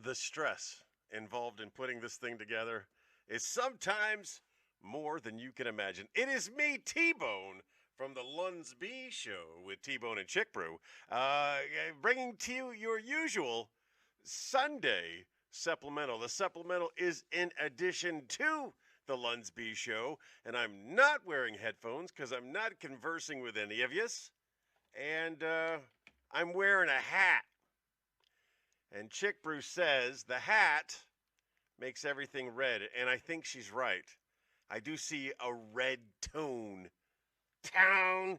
The stress involved in putting this thing together is sometimes more than you can imagine. It is me, T-Bone, from the LUNSB show with T-Bone and Chick Brew, bringing to you your usual Sunday supplemental. The supplemental is in addition to the LUNSB show, and I'm not wearing headphones because I'm not conversing with any of yous, and I'm wearing a hat. And Chick Brew says the hat makes everything red, and I think she's right. I do see a red tone. I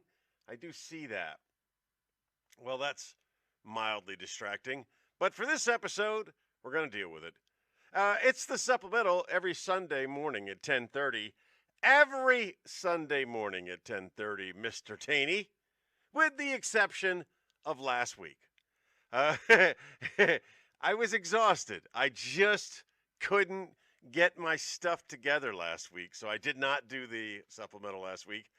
do see that. Well, that's mildly distracting. But for this episode, we're going to deal with it. It's the supplemental every Sunday morning at 10:30. Every Sunday morning at 10:30, Mr. Taney, with the exception of last week. I was exhausted. I just couldn't get my stuff together last week, so I did not do the supplemental last week.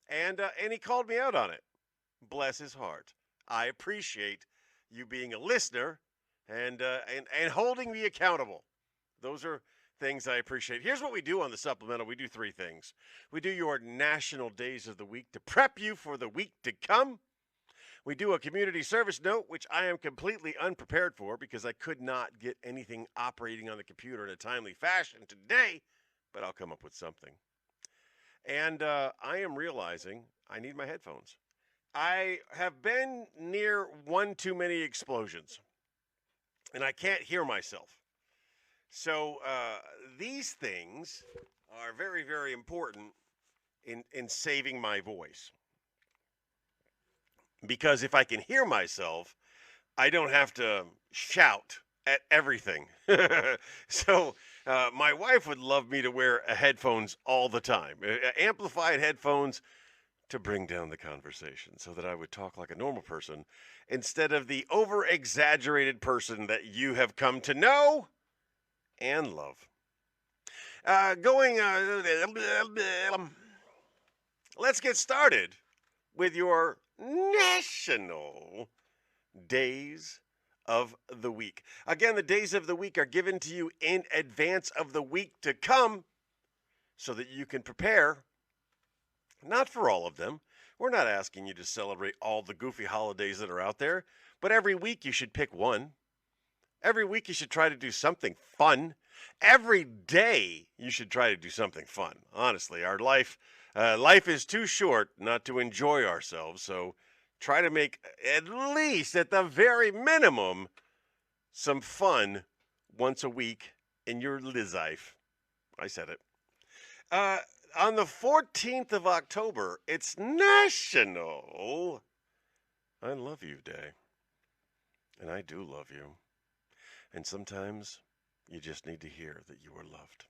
And he called me out on it. Bless his heart. I appreciate you being a listener and holding me accountable. Those are things I appreciate. Here's what we do on the supplemental. We do three things. We do your national days of the week to prep you for the week to come. We do a community service note, which I am completely unprepared for because I could not get anything operating on the computer in a timely fashion today, but I'll come up with something. And I am realizing I need my headphones. I have been near one too many explosions, and I can't hear myself. So these things are very, very important in saving my voice. Because if I can hear myself, I don't have to shout at everything. So my wife would love me to wear headphones all the time, amplified headphones to bring down the conversation so that I would talk like a normal person instead of the over-exaggerated person that you have come to know and love. Let's get started with your national days of the week. Again, the days of the week are given to you in advance of the week to come so that you can prepare. Not for all of them. We're not asking you to celebrate all the goofy holidays that are out there, but every week you should pick one. Every week you should try to do something fun. Every day you should try to do something fun. Honestly, our life is too short not to enjoy ourselves, so try to make at least, at the very minimum, some fun once a week in your life. I said it. On the 14th of October, it's National I Love You Day. And I do love you. And sometimes you just need to hear that you are loved.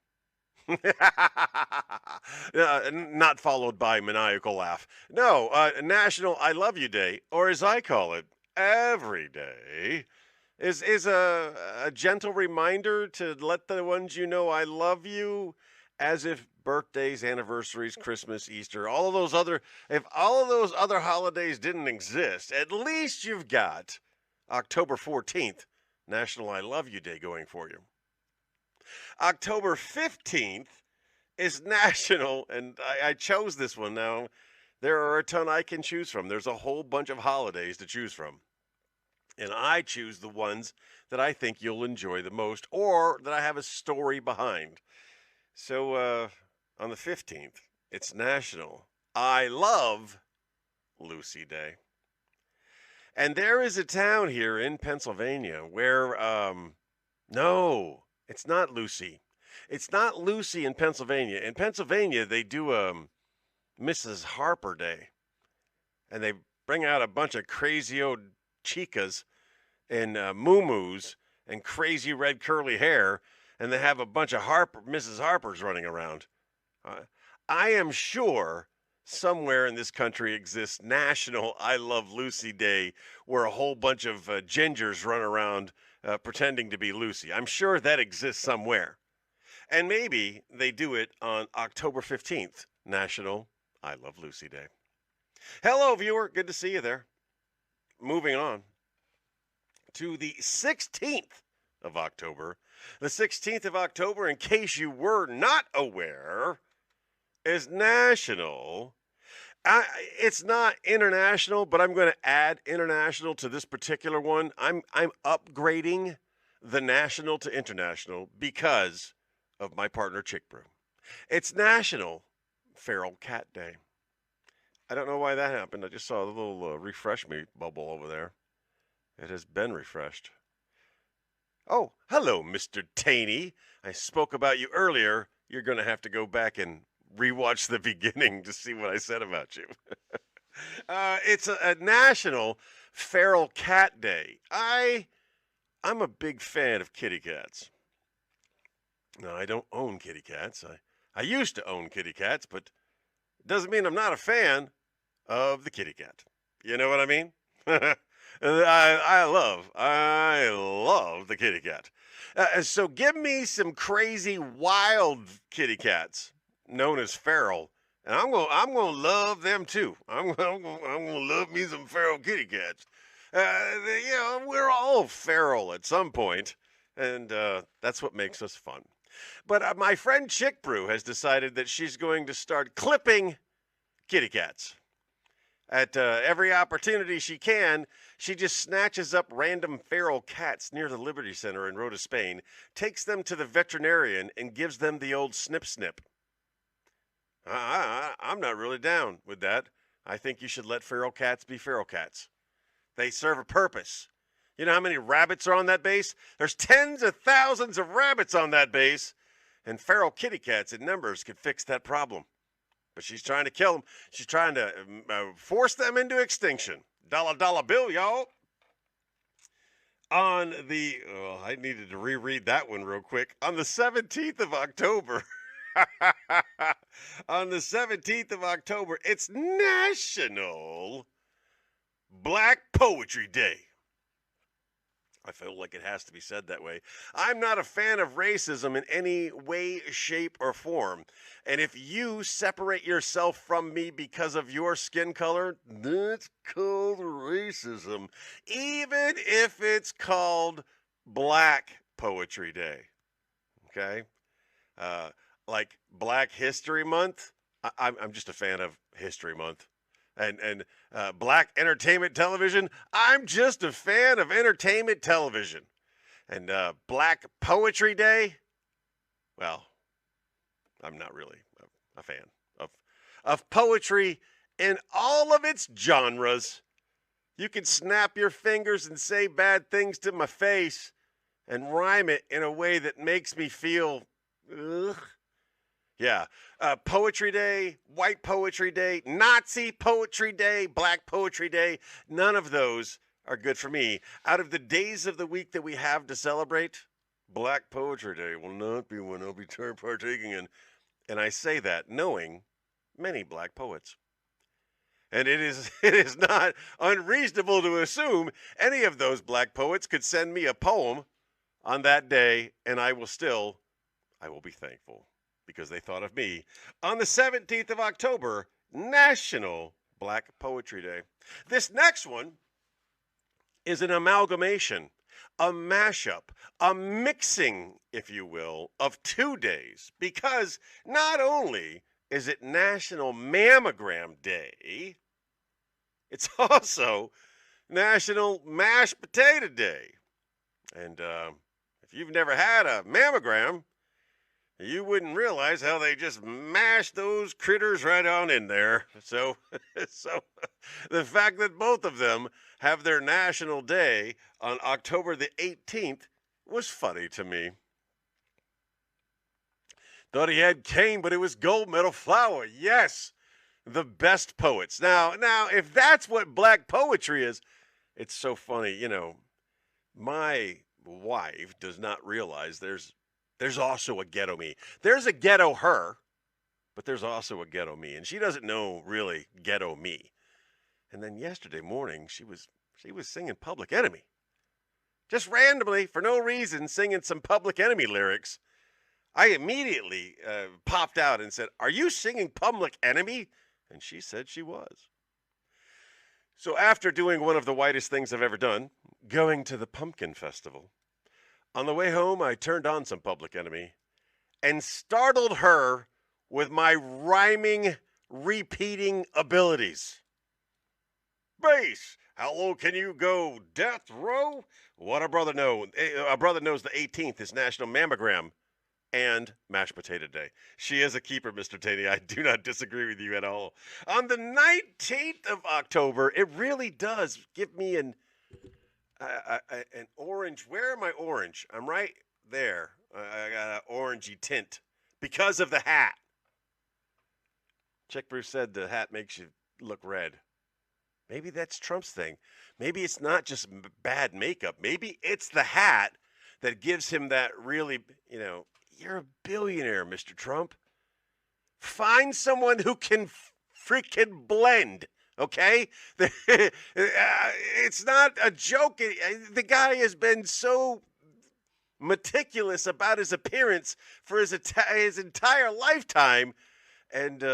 Not followed by maniacal laugh. No, National I Love You Day, or as I call it, every day, is a gentle reminder to let the ones you know I love you, as if birthdays, anniversaries, Christmas, Easter, if all of those other holidays didn't exist, at least you've got October 14th, National I Love You Day going for you. October 15th is National, and I chose this one. Now, there are a ton I can choose from. There's a whole bunch of holidays to choose from. And I choose the ones that I think you'll enjoy the most or that I have a story behind. So, on the 15th, it's National I Love Lucy Day. And there is a town here in Pennsylvania where, no, it's not Lucy. It's not Lucy in Pennsylvania. In Pennsylvania, they do Mrs. Harper Day. And they bring out a bunch of crazy old chicas and moo-moos and crazy red curly hair. And they have a bunch of Mrs. Harpers running around. I am sure somewhere in this country exists National I Love Lucy Day, where a whole bunch of gingers run around pretending to be Lucy. I'm sure that exists somewhere. And maybe they do it on October 15th, National I Love Lucy Day. Hello, viewer. Good to see you there. Moving on to the 16th of October. The 16th of October, in case you were not aware, is National. It's not international, but I'm going to add international to this particular one. I'm upgrading the national to international because of my partner Chick Brew. It's National Feral Cat Day. I don't know why that happened. I just saw a little refresh me bubble over there. It has been refreshed. Oh, hello, Mr. Taney. I spoke about you earlier. You're going to have to go back and rewatch the beginning to see what I said about you. It's a National Feral Cat Day. I'm a big fan of kitty cats. No, I don't own kitty cats. I used to own kitty cats, but it doesn't mean I'm not a fan of the kitty cat. You know what I mean? I love the kitty cat. So give me some crazy wild kitty cats known as feral, and I'm gonna love them too. I'm gonna love me some feral kitty cats. We're all feral at some point, and that's what makes us fun. But my friend Chick Brew has decided that she's going to start clipping kitty cats. At every opportunity she can, she just snatches up random feral cats near the Liberty Center in Rota, Spain, takes them to the veterinarian, and gives them the old snip snip. I'm not really down with that. I think you should let feral cats be feral cats. They serve a purpose. You know how many rabbits are on that base? There's tens of thousands of rabbits on that base, and feral kitty cats in numbers could fix that problem. But she's trying to kill them. She's trying to force them into extinction. Dollar bill, y'all. I needed to reread that one real quick. On the 17th of October, it's National Black Poetry Day. I feel like it has to be said that way. I'm not a fan of racism in any way, shape, or form. And if you separate yourself from me because of your skin color, that's called racism. Even if it's called Black Poetry Day. Okay? Like Black History Month. I'm just a fan of History Month. And Black Entertainment Television, I'm just a fan of entertainment television. And Black Poetry Day, well, I'm not really a fan of poetry in all of its genres. You can snap your fingers and say bad things to my face and rhyme it in a way that makes me feel, ugh. Yeah, Poetry Day, White Poetry Day, Nazi Poetry Day, Black Poetry Day, none of those are good for me. Out of the days of the week that we have to celebrate, Black Poetry Day will not be one I'll be partaking in. And I say that knowing many black poets. And it is not unreasonable to assume any of those black poets could send me a poem on that day, and I will be thankful. Because they thought of me. On the 17th of October, National Black Poetry Day. This next one is an amalgamation, a mashup, a mixing, if you will, of 2 days. Because not only is it National Mammogram Day, it's also National Mashed Potato Day. And if you've never had a mammogram, you wouldn't realize how they just mash those critters right on in there. So the fact that both of them have their national day on October the 18th was funny to me. Thought he had cane, but it was gold medal flour. Yes, the best poets. Now, if that's what black poetry is, it's so funny. You know, my wife does not realize there's also a ghetto me. There's a ghetto her, but there's also a ghetto me. And she doesn't know really ghetto me. And then yesterday morning, she was singing Public Enemy. Just randomly, for no reason, singing some Public Enemy lyrics. I immediately popped out and said, "Are you singing Public Enemy?" And she said she was. So after doing one of the whitest things I've ever done, going to the Pumpkin Festival, On the way home, I turned on some Public Enemy and startled her with my rhyming, repeating abilities. Bass, how low can you go? Death row? What a brother know. A brother knows the 18th is National Mammogram and Mashed Potato Day. She is a keeper, Mr. Taney. I do not disagree with you at all. On the 19th of October, it really does give me an orange. Where am I orange? I'm right there. I got an orangey tint because of the hat. Chick Bruce said the hat makes you look red. Maybe that's Trump's thing. Maybe it's not just bad makeup. Maybe it's the hat that gives him that really, you're a billionaire, Mr. Trump. Find someone who can freaking blend, okay? It's not a joke. The guy has been so meticulous about his appearance for his entire lifetime. And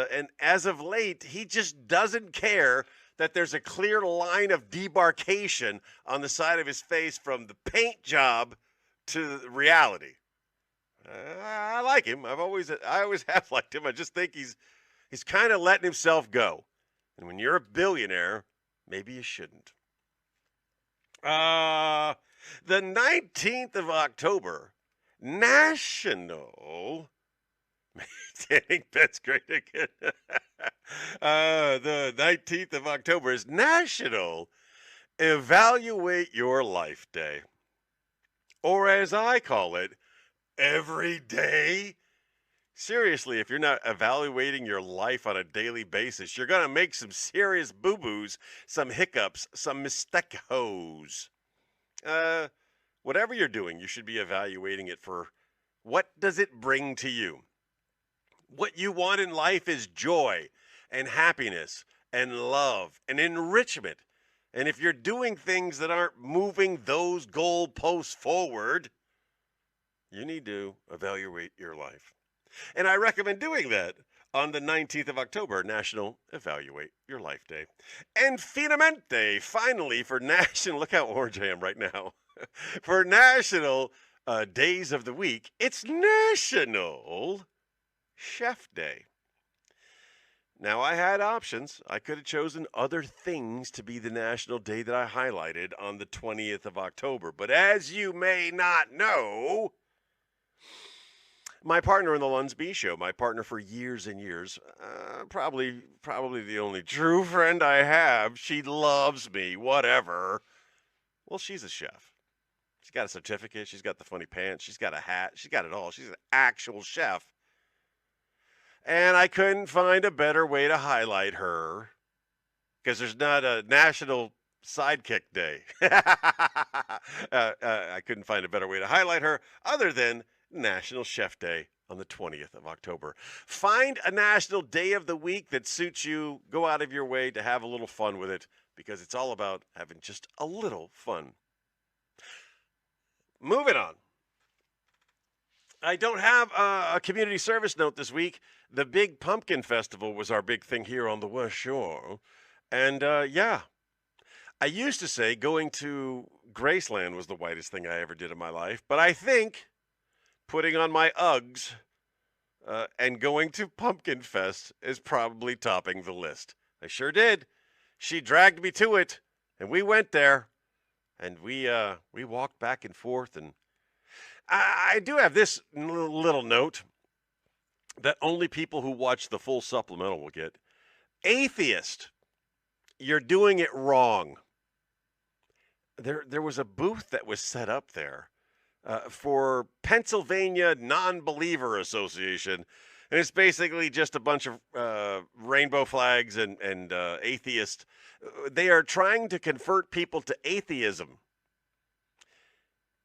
as of late, he just doesn't care that there's a clear line of demarcation on the side of his face from the paint job to reality. I like him. I always have liked him. I just think he's kind of letting himself go. And when you're a billionaire, maybe you shouldn't. The 19th of October, National. That's great again. The 19th of October is National Evaluate Your Life Day. Or as I call it, every day. Seriously, if you're not evaluating your life on a daily basis, you're going to make some serious boo-boos, some hiccups, some mistakes. Whatever you're doing, you should be evaluating it for what does it bring to you. What you want in life is joy and happiness and love and enrichment. And if you're doing things that aren't moving those goalposts forward, you need to evaluate your life. And I recommend doing that on the 19th of October, National Evaluate Your Life Day. And finalmente, finally, for National, look how orange I am right now. For National Days of the Week, it's National Chef Day. Now, I had options. I could have chosen other things to be the national day that I highlighted on the 20th of October. But as you may not know, my partner in the LUNSB show, my partner for years and years, probably the only true friend I have, she loves me, whatever. Well, she's a chef. She's got a certificate. She's got the funny pants. She's got a hat. She's got it all. She's an actual chef. And I couldn't find a better way to highlight her because there's not a National Sidekick Day. I couldn't find a better way to highlight her other than National Chef Day on the 20th of October. Find a national day of the week that suits you. Go out of your way to have a little fun with it because it's all about having just a little fun. Moving on. I don't have a community service note this week. The Big Pumpkin Festival was our big thing here on the West Shore. And I used to say going to Graceland was the whitest thing I ever did in my life. But I think putting on my Uggs and going to Pumpkin Fest is probably topping the list. I sure did. She dragged me to it, and we went there, and we walked back and forth. And I do have this little note that only people who watch the full supplemental will get. Atheist, you're doing it wrong. There was a booth that was set up there for Pennsylvania Non-Believer Association, and it's basically just a bunch of rainbow flags and atheists. They are trying to convert people to atheism.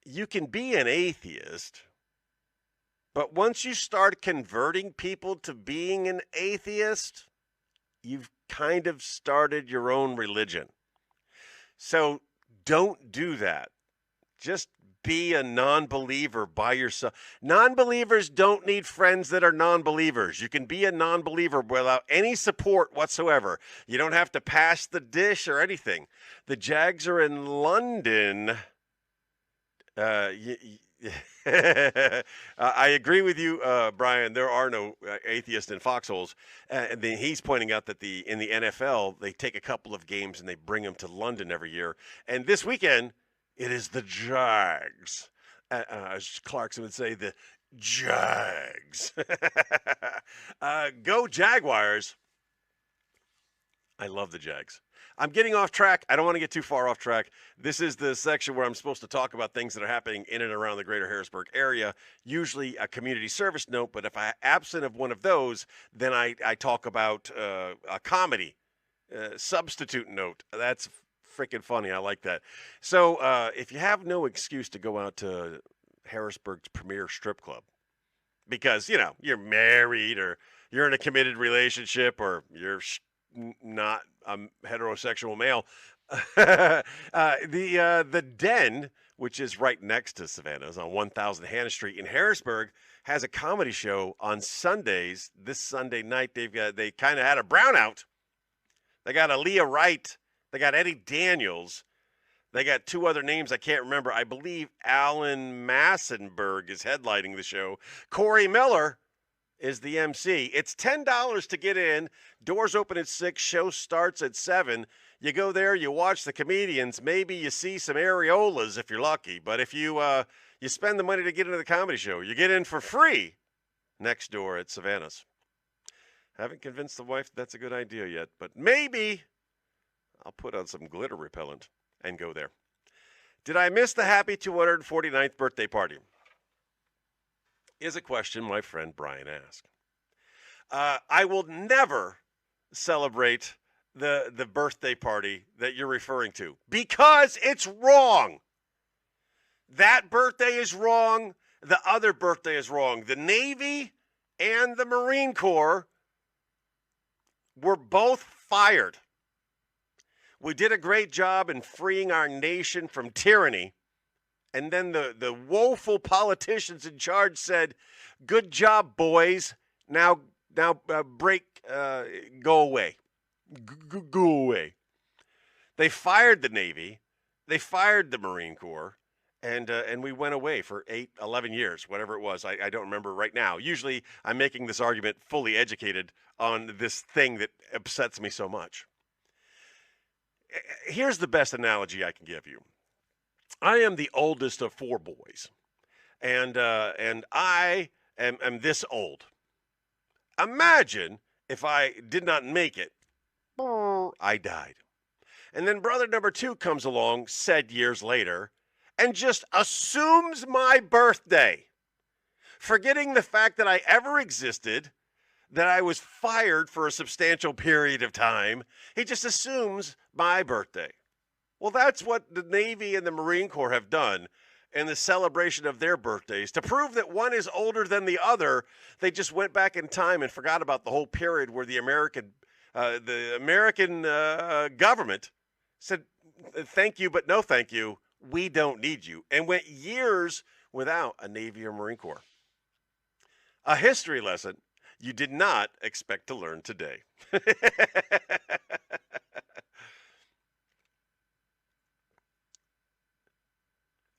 You can be an atheist, but once you start converting people to being an atheist, you've kind of started your own religion. So don't do that. Just be a non-believer by yourself. Non-believers don't need friends that are non-believers. You can be a non-believer without any support whatsoever. You don't have to pass the dish or anything. The Jags are in London Y- I agree with you, Brian. There are no atheists in foxholes. And then he's pointing out that in the NFL they take a couple of games and they bring them to London every year. And this weekend it is the Jags. As Clarkson would say, the Jags. Go Jaguars! I love the Jags. I'm getting off track. I don't want to get too far off track. This is the section where I'm supposed to talk about things that are happening in and around the greater Harrisburg area, usually a community service note. But if I absent of one of those, then I talk about a comedy substitute note. That's freaking funny. I like that. So if you have no excuse to go out to Harrisburg's premier strip club, because, you're married or you're in a committed relationship or you're not a heterosexual male. The Den, which is right next to Savannah's on 1000 Hannah Street in Harrisburg, has a comedy show on Sundays. This Sunday night, they kind of had a brownout. They got Aaliyah Wright. They got Eddie Daniels. They got two other names I can't remember. I believe Alan Massenberg is headlining the show. Corey Miller is the MC. It's $10 to get in. Doors open at 6. Show starts at 7. You go there, you watch the comedians. Maybe you see some areolas if you're lucky. But if you spend the money to get into the comedy show, you get in for free next door at Savannah's. Haven't convinced the wife that's a good idea yet, but maybe I'll put on some glitter repellent and go there. Did I miss the happy 249th birthday party? Is a question my friend Brian asked. I will never celebrate the birthday party that you're referring to because it's wrong. That birthday is wrong. The other birthday is wrong. The Navy and the Marine Corps were both fired. We did a great job in freeing our nation from tyranny. And then the woeful politicians in charge said, "Good job, boys. Now go away. Go away." They fired the Navy. They fired the Marine Corps. And we went away for 11 years, whatever it was. I don't remember right now. Usually I'm making this argument fully educated on this thing that upsets me so much. Here's the best analogy I can give you. I am the oldest of 4 boys, and I am this old. Imagine if I did not make it, I died. And then brother number 2 comes along, said years later, and just assumes my birthday, forgetting the fact that I ever existed, that I was fired for a substantial period of time. He just assumes my birthday. Well, that's what the Navy and the Marine Corps have done in the celebration of their birthdays. To prove that one is older than the other, they just went back in time and forgot about the whole period where the American government said, "Thank you, but no thank you. We don't need you," and went years without a Navy or Marine Corps. A history lesson you did not expect to learn today.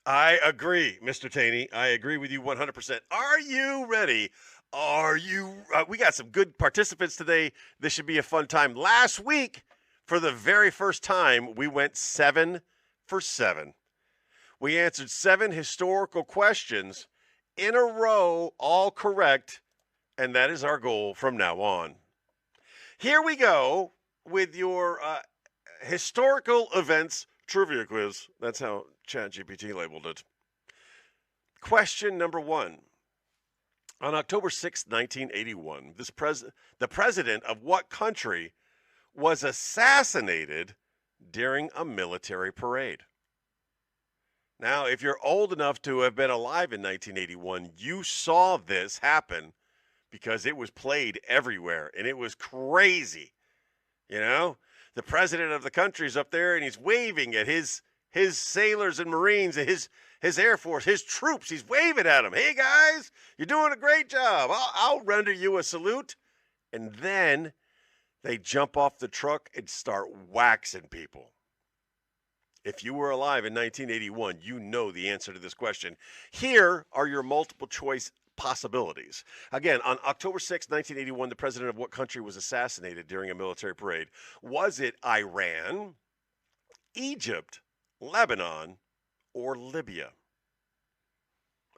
I agree, Mr. Taney. I agree with you 100%. Are you ready? We got some good participants today. This should be a fun time. Last week, for the very first time, we went 7 for 7. We answered 7 historical questions in a row, all correct, and that is our goal from now on. Here we go with your historical events trivia quiz. That's how ChatGPT labeled it. Question number 1. On October 6, 1981, the president of what country was assassinated during a military parade? Now, if you're old enough to have been alive in 1981, you saw this happen because it was played everywhere, and it was crazy. The president of the country's up there, and he's waving at his sailors and Marines, and his Air Force, his troops. He's waving at them. "Hey, guys, you're doing a great job. I'll render you a salute." And then they jump off the truck and start waxing people. If you were alive in 1981, you know the answer to this question. Here are your multiple choice possibilities. Again, on October 6, 1981, the president of what country was assassinated during a military parade? Was it Iran, Egypt, Lebanon, or Libya?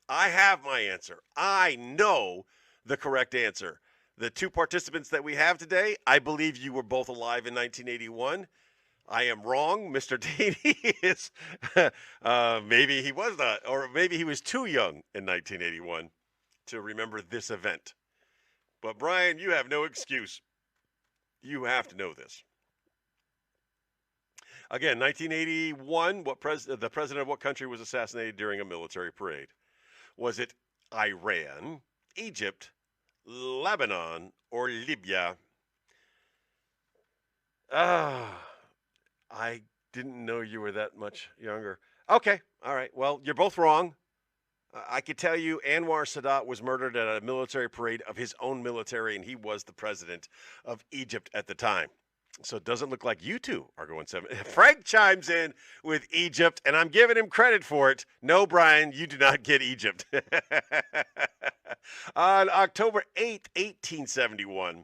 I have my answer. I know the correct answer. The two participants that we have today, I believe you were both alive in 1981. I am wrong. Mr. Taney is, maybe he was not, or maybe he was too young in 1981 to remember this event. But Brian, you have no excuse. You have to know this. Again, 1981, the president of what country was assassinated during a military parade? Was it Iran, Egypt, Lebanon, or Libya? I didn't know you were that much younger. Okay, all right. Well, you're both wrong. I could tell you Anwar Sadat was murdered at a military parade of his own military, and he was the president of Egypt at the time. So it doesn't look like you two are going seven. Frank chimes in with Egypt, and I'm giving him credit for it. No, Brian, you do not get Egypt. On October 8th, 1871,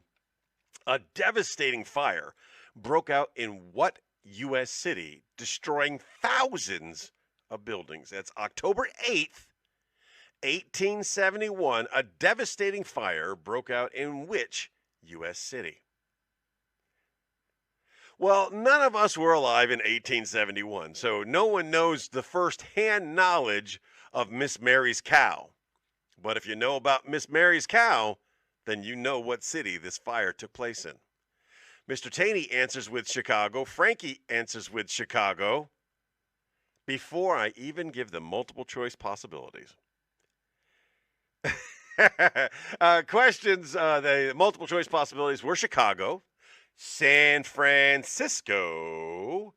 a devastating fire broke out in what U.S. city, destroying thousands of buildings? That's October 8th, 1871. A devastating fire broke out in which U.S. city? Well, none of us were alive in 1871, so no one knows the first-hand knowledge of Miss Mary's cow. But if you know about Miss Mary's cow, then you know what city this fire took place in. Mr. Taney answers with Chicago. Frankie answers with Chicago. Before I even give them multiple choice possibilities. The multiple choice possibilities were Chicago, San Francisco,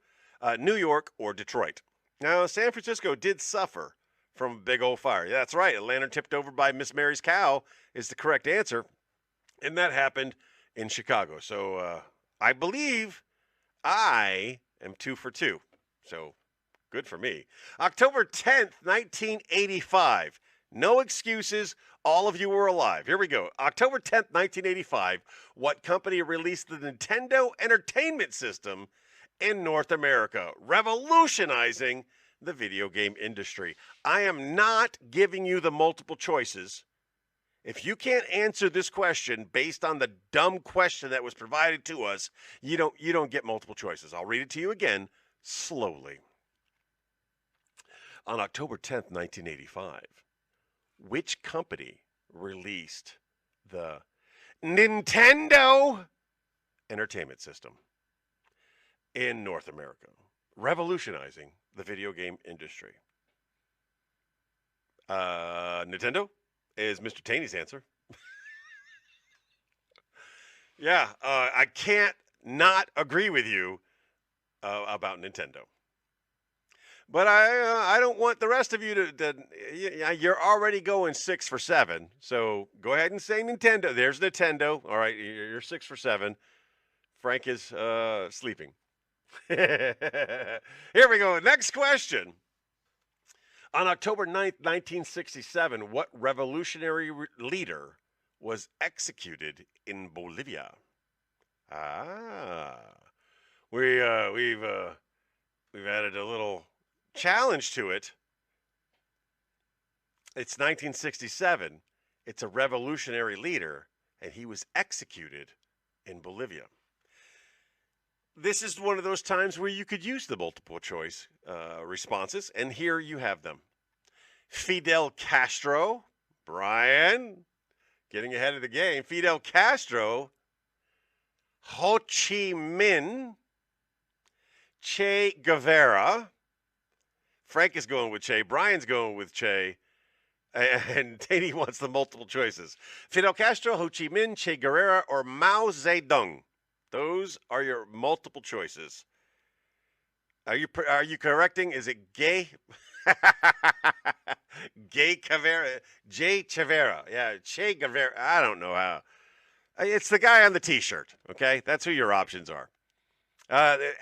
New York, or Detroit. Now, San Francisco did suffer from a big old fire. Yeah, that's right. A lantern tipped over by Miss Mary's cow is the correct answer. And that happened in Chicago. So I believe I am 2 for 2. So good for me. October 10th, 1985. No excuses. All of you were alive. Here we go. October 10th, 1985. What company released the Nintendo Entertainment System in North America, revolutionizing the video game industry? I am not giving you the multiple choices. If you can't answer this question based on the dumb question that was provided to us, you don't get multiple choices. I'll read it to you again slowly. On October 10th, 1985, which company released the Nintendo Entertainment System in North America, revolutionizing the video game industry? Nintendo is Mr. Taney's answer. Yeah, I can't not agree with you about Nintendo. But I don't want the rest of you to you're already going 6 for 7. So go ahead and say Nintendo. There's Nintendo. All right, you're 6 for 7. Frank is sleeping. Here we go. Next question. On October 9th, 1967, what revolutionary leader was executed in Bolivia? We've added a little challenge to it. It's 1967. It's a revolutionary leader, and he was executed in Bolivia. This is one of those times where you could use the multiple choice responses, and here you have them. Fidel Castro, Brian, getting ahead of the game. Fidel Castro, Ho Chi Minh, Che Guevara. Frank is going with Che. Brian's going with Che. And Taney wants the multiple choices. Fidel Castro, Ho Chi Minh, Che Guevara, or Mao Zedong. Those are your multiple choices. Are you correcting? Is it gay? Gay Guevara, Jay Guevara. Yeah, Che Guevara. I don't know how. It's the guy on the T-shirt. Okay, that's who your options are.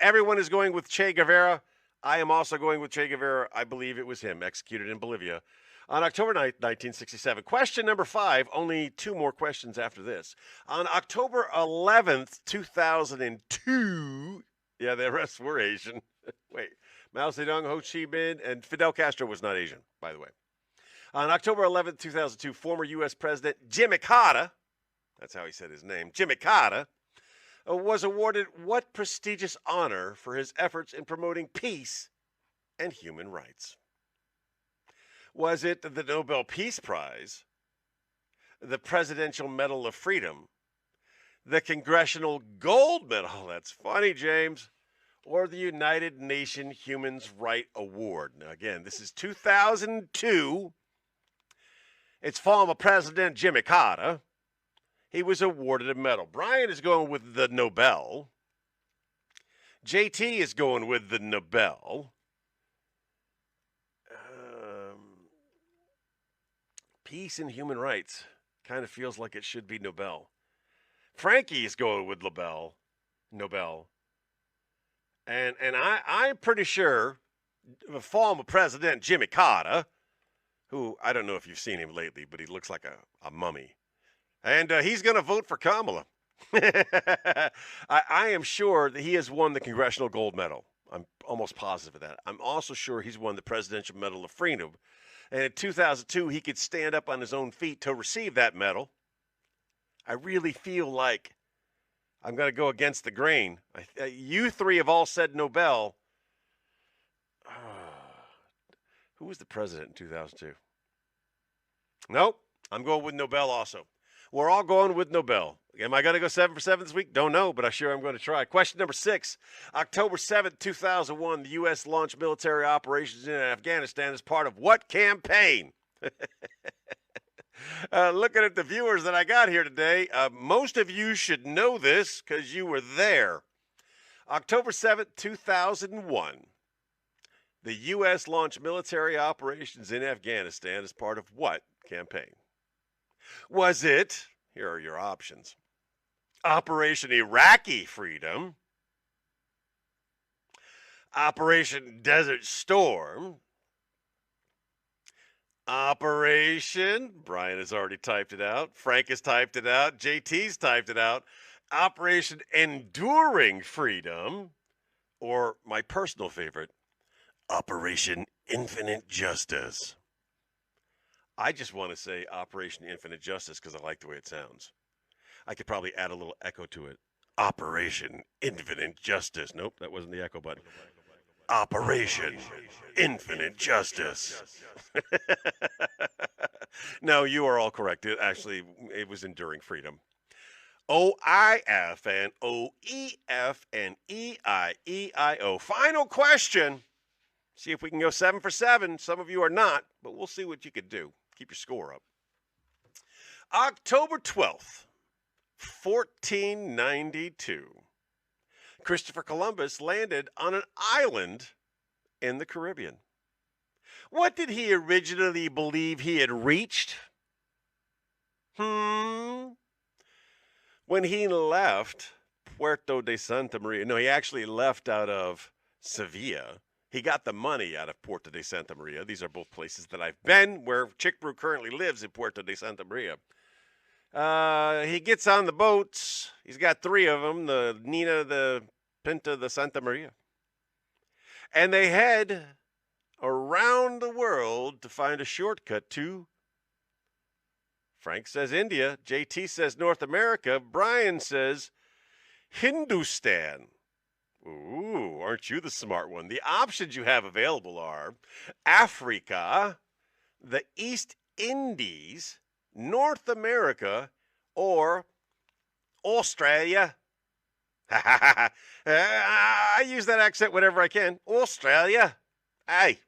Everyone is going with Che Guevara. I am also going with Che Guevara. I believe it was him, executed in Bolivia on October 9th, 1967. Question number 5, only 2 more questions after this. On October 11th, 2002, yeah, the rest were Asian. Wait, Mao Zedong, Ho Chi Minh, and Fidel Castro was not Asian, by the way. On October 11th, 2002, former U.S. President Jimmy Carter, that's how he said his name, Jimmy Carter, was awarded what prestigious honor for his efforts in promoting peace and human rights? Was it the Nobel Peace Prize, the Presidential Medal of Freedom, the Congressional Gold Medal? That's funny, James. Or the United Nations Human Rights Award. Now, again, this is 2002. It's former President Jimmy Carter. He was awarded a medal. Brian is going with the Nobel. JT is going with the Nobel. Peace and human rights kind of feels like it should be Nobel. Frankie is going with Nobel. And I'm pretty sure the former President Jimmy Carter, who I don't know if you've seen him lately, but he looks like a mummy. And he's going to vote for Kamala. I am sure that he has won the Congressional Gold Medal. I'm almost positive of that. I'm also sure he's won the Presidential Medal of Freedom. And in 2002, he could stand up on his own feet to receive that medal. I really feel like I'm going to go against the grain. You 3 have all said Nobel. Who was the president in 2002? Nope. I'm going with Nobel also. We're all going with Nobel. Am I going to go 7 for 7 this week? Don't know, but I sure am going to try. Question number 6. October 7th, 2001, the U.S. launched military operations in Afghanistan as part of what campaign? Looking at the viewers that I got here today, most of you should know this because you were there. October 7th, 2001, the U.S. launched military operations in Afghanistan as part of what campaign? Was it, here are your options, Operation Iraqi Freedom, Operation Desert Storm, Operation, Brian has already typed it out, Frank has typed it out, JT's typed it out, Operation Enduring Freedom, or my personal favorite, Operation Infinite Justice. I just want to say Operation Infinite Justice because I like the way it sounds. I could probably add a little echo to it. Operation Infinite Justice. Nope, that wasn't the echo button. Operation Infinite Justice. No, you are all correct. It was Enduring Freedom. OIF and OEF and EIEIO. Final question. See if we can go 7 for 7. Some of you are not, but we'll see what you could do. Keep your score up. October 12th, 1492. Christopher Columbus landed on an island in the Caribbean. What did he originally believe he had reached? When he left Puerto de Santa Maria, no, he actually left out of Sevilla. He got the money out of Puerto de Santa Maria. These are both places that I've been, where Chick Brew currently lives in Puerto de Santa Maria. He gets on the boats. He's got 3 of them, the Nina, the Pinta, the Santa Maria. And they head around the world to find a shortcut to, Frank says India, JT says North America, Brian says Hindustan. Ooh, aren't you the smart one? The options you have available are Africa, the East Indies, North America, or Australia. I use that accent whenever I can. Australia. Hey.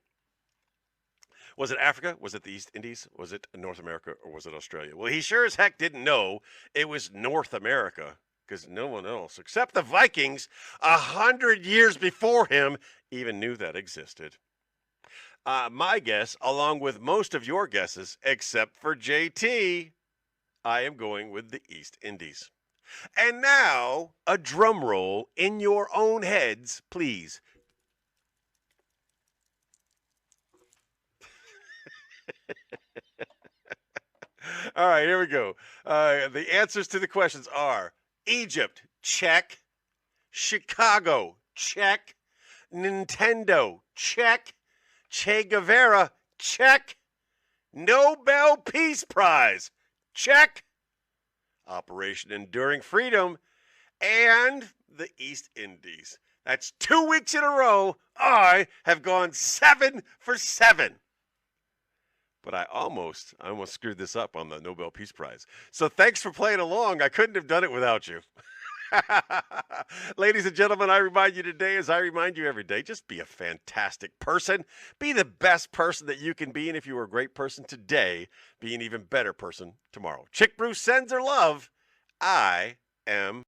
Was it Africa? Was it the East Indies? Was it North America? Or was it Australia? Well, he sure as heck didn't know it was North America, because no one else, except the Vikings, 100 years before him, even knew that existed. My guess, along with most of your guesses, except for JT, I am going with the East Indies. And now, a drum roll in your own heads, please. All right, here we go. The answers to the questions are Egypt, check. Chicago, check. Nintendo, check. Che Guevara, check. Nobel Peace Prize, check. Operation Enduring Freedom, and the East Indies. That's 2 weeks in a row. I have gone 7 for 7. But I almost screwed this up on the Nobel Peace Prize. So thanks for playing along. I couldn't have done it without you. Ladies and gentlemen, I remind you today, as I remind you every day, just be a fantastic person. Be the best person that you can be. And if you were a great person today, be an even better person tomorrow. Chick Bruce sends her love. I am